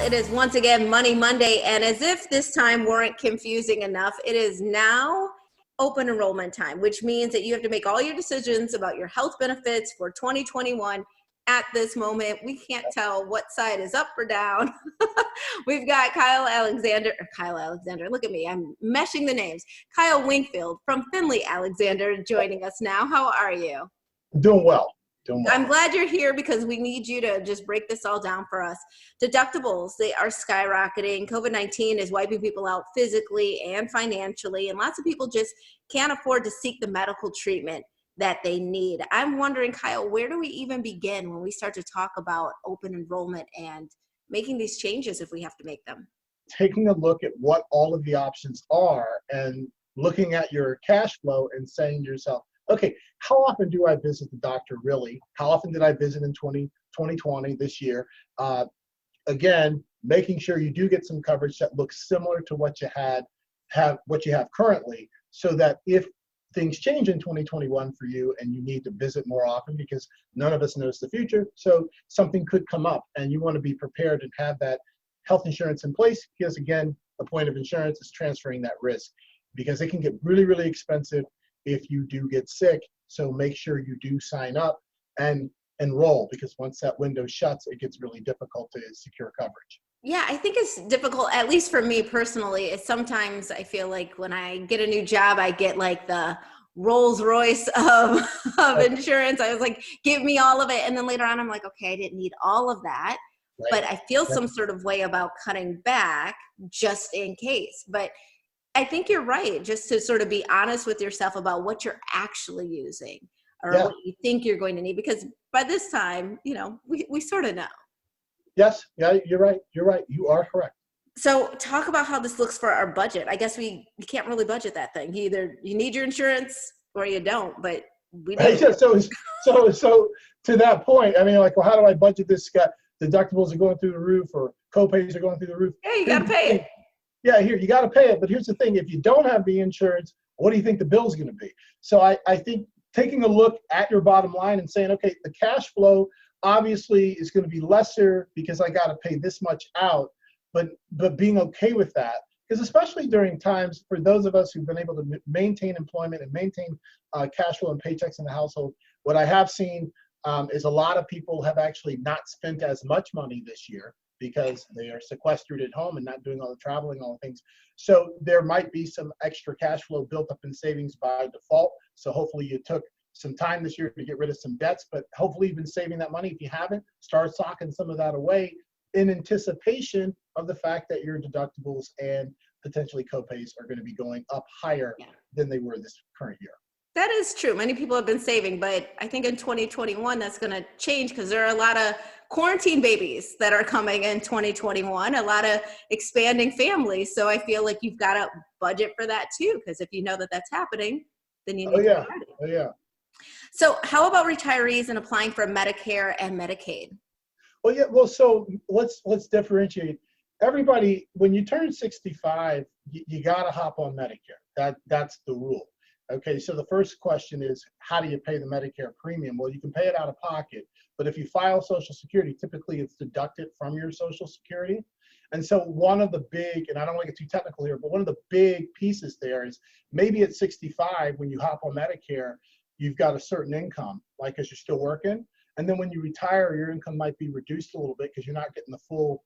It is once again Money Monday, and as if this time weren't confusing enough, it is now open enrollment time, which means that you have to make all your decisions about your health benefits for 2021 at this moment. We can't tell what side is up or down. We've got Kyle Alexander, look at me, I'm meshing the names. Kyle Wingfield from Finley Alexander joining us now. How are you? Doing well. I'm glad you're here because we need you to just break this all down for us. Deductibles, they are skyrocketing. COVID-19 is wiping people out physically and financially, and lots of people just can't afford to seek the medical treatment that they need. I'm wondering, Kyle, where do we even begin when we start to talk about open enrollment and making these changes if we have to make them? Taking a look at what all of the options are and looking at your cash flow and saying to yourself, okay, how often do I visit the doctor really? How often did I visit in 2020 this year? Again, making sure you do get some coverage that looks similar to what you have currently, so that if things change in 2021 for you and you need to visit more often, because none of us knows the future, so something could come up and you want to be prepared and have that health insurance in place, because again, the point of insurance is transferring that risk, because it can get really, really expensive if you do get sick. So make sure you do sign up and enroll, because once that window shuts, it gets really difficult to secure coverage. Yeah, I think it's difficult, at least for me personally. It's sometimes I feel like when I get a new job, I get like the Rolls Royce of insurance. I was like, give me all of it. And then later on, I'm like, okay, I didn't need all of that. Right. But I feel some sort of way about cutting back just in case. But I think you're right, just to sort of be honest with yourself about what you're actually using or what you think you're going to need, because by this time, we sort of know. Yes, yeah, you're right. You are correct. So talk about how this looks for our budget. I guess we can't really budget that thing. Either you need your insurance or you don't, but we do. Right, yeah, so to that point, I mean, like, well, how do I budget this? Deductibles are going through the roof, or co-pays are going through the roof. Yeah, you got to pay it. Yeah, you got to pay it. But here's the thing: if you don't have the insurance, what do you think the bill's going to be? So I think taking a look at your bottom line and saying, okay, the cash flow obviously is going to be lesser because I got to pay this much out, but being okay with that, because especially during times for those of us who've been able to maintain employment and maintain cash flow and paychecks in the household, what I have seen is a lot of people have actually not spent as much money this year, because they are sequestered at home and not doing all the traveling, all the things. So there might be some extra cash flow built up in savings by default. So hopefully you took some time this year to get rid of some debts, but hopefully you've been saving that money. If you haven't, start socking some of that away in anticipation of the fact that your deductibles and potentially copays are going to be going up higher than they were this current year. That is true. Many people have been saving, but I think in 2021, that's going to change, because there are a lot of quarantine babies that are coming in 2021, a lot of expanding families. So I feel like you've got to budget for that too, because if you know that that's happening, then you need to be ready. Oh, yeah. So how about retirees and applying for Medicare and Medicaid? Well, so let's differentiate. Everybody, when you turn 65, you got to hop on Medicare. That's the rule. Okay, so the first question is, how do you pay the Medicare premium? Well, you can pay it out of pocket, but if you file Social Security, typically it's deducted from your Social Security. And so one of the big, and I don't want to get too technical here, but one of the big pieces there is maybe at 65, when you hop on Medicare, you've got a certain income, like as you're still working. And then when you retire, your income might be reduced a little bit because you're not getting the full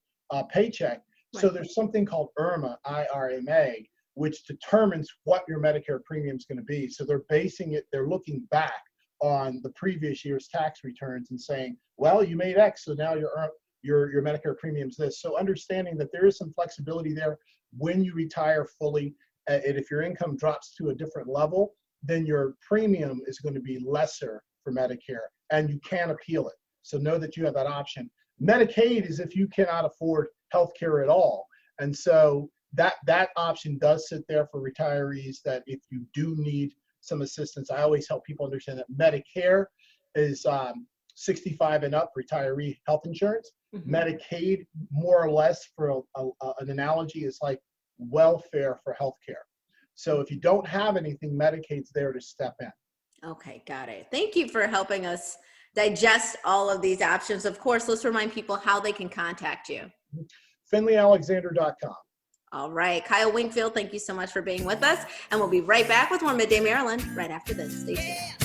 paycheck. Right. So there's something called IRMA, IRMA, which determines what your Medicare premium is going to be. So they're looking back on the previous year's tax returns and saying, well, you made X, so now your Medicare premium's this. So understanding that there is some flexibility there when you retire fully, and if your income drops to a different level, then your premium is going to be lesser for Medicare, and you can appeal it. So know that you have that option. Medicaid is if you cannot afford health care at all. And so that option does sit there for retirees, that if you do need some assistance, I always help people understand that Medicare is 65 and up retiree health insurance. Mm-hmm. Medicaid, more or less, for an analogy, is like welfare for healthcare. So if you don't have anything, Medicaid's there to step in. Okay, got it. Thank you for helping us digest all of these options. Of course, let's remind people how they can contact you. finleyalexander.com. All right. Kyle Wingfield, thank you so much for being with us. And we'll be right back with more Midday Maryland right after this. Stay tuned.